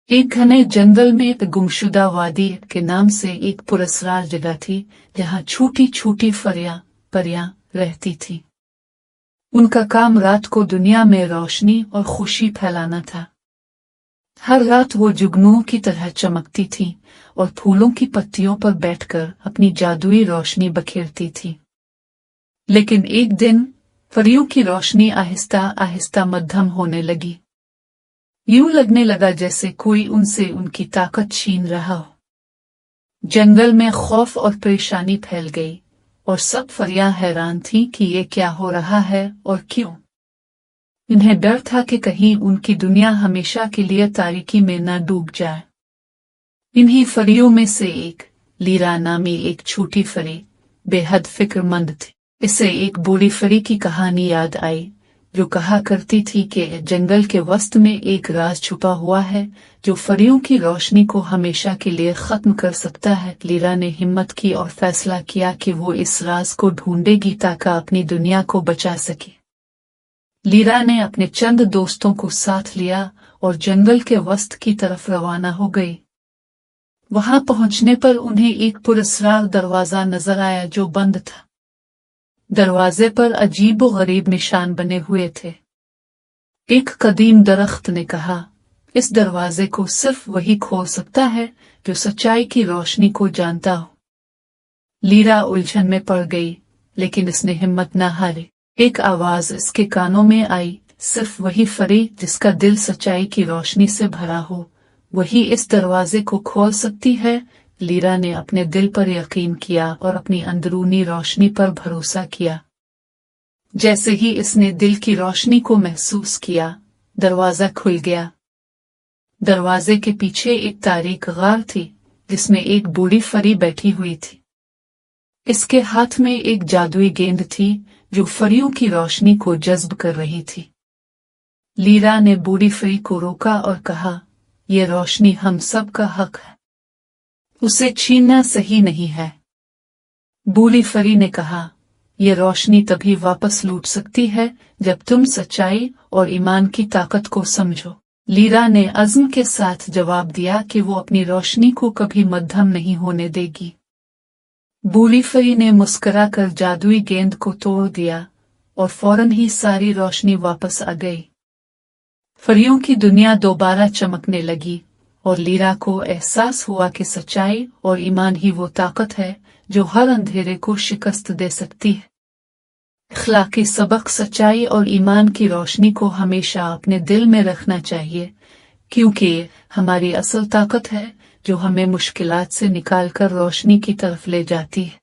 एक घने जंगल में एक गुमशुदा वादी के नाम से एक पुरस्कार जगह थी, जहाँ छोटी छोटी परियां रहती थी। उनका काम रात को दुनिया में रोशनी और खुशी फैलाना था। हर रात वो जुगनुओं की तरह चमकती थी और फूलों की पत्तियों पर बैठकर अपनी जादुई रोशनी बखेरती थी। लेकिन एक दिन परियों की रोशनी आहिस्ता आहिस्ता मध्यम होने लगी। यूं लगने लगा जैसे कोई उनसे उनकी ताकत छीन रहा हो। जंगल में खौफ और परेशानी फैल गई और सब परियां हैरान थीं कि ये क्या हो रहा है और क्यों। इन्हें डर था कि कहीं उनकी दुनिया हमेशा के लिए तारीकी में न डूब जाए। इन्हीं परियों में से एक लीरा नामी एक छोटी परी बेहद फिक्रमंद थी। इसे एक बूढ़ी परी की कहानी याद आई, जो कहा करती थी कि जंगल के वस्त में एक राज छुपा हुआ है जो परियों की रोशनी को हमेशा के लिए खत्म कर सकता है। लीरा ने हिम्मत की और फैसला किया कि वो इस राज को ढूंढेगी ताकि अपनी दुनिया को बचा सके। लीरा ने अपने चंद दोस्तों को साथ लिया और जंगल के वस्त की तरफ रवाना हो गई। वहां पहुंचने पर उन्हें एक पुरस्कार दरवाजा नजर आया जो बंद था। दरवाजे पर अजीबो-गरीब निशान बने हुए थे। एक कदीम दरख्त ने कहा, इस दरवाजे को सिर्फ वही खोल सकता है जो सच्चाई की रोशनी को जानता हो। लीरा उलझन में पड़ गई, लेकिन इसने हिम्मत न हारी। एक आवाज इसके कानों में आई, सिर्फ वही परी जिसका दिल सच्चाई की रोशनी से भरा हो, वही इस दरवाजे को खोल सकती है। लीरा ने अपने दिल पर यकीन किया और अपनी अंदरूनी रोशनी पर भरोसा किया। जैसे ही इसने दिल की रोशनी को महसूस किया, दरवाजा खुल गया। दरवाजे के पीछे एक तारीक गार थी, जिसमें एक बूढ़ी परी बैठी हुई थी। इसके हाथ में एक जादुई गेंद थी जो परियों की रोशनी को जज्ब कर रही थी। लीरा ने बूढ़ी परी को रोका और कहा, ये रोशनी हम सब का हक है, उसे छीनना सही नहीं है। बूढ़ी परी ने कहा, ये रोशनी तभी वापस लौट सकती है जब तुम सच्चाई और ईमान की ताकत को समझो। लीरा ने अज़्म के साथ जवाब दिया कि वो अपनी रोशनी को कभी मध्यम नहीं होने देगी। बूढ़ी परी ने मुस्कुराकर जादुई गेंद को तोड़ दिया और फौरन ही सारी रोशनी वापस आ गई। परियों की दुनिया दोबारा चमकने लगी और लीरा को एहसास हुआ कि सच्चाई और ईमान ही वो ताकत है जो हर अंधेरे को शिकस्त दे सकती है। अखलाकी सबक, सच्चाई और ईमान की रोशनी को हमेशा अपने दिल में रखना चाहिए, क्योंकि हमारी असल ताकत है जो हमें मुश्किलात से निकालकर रोशनी की तरफ ले जाती है।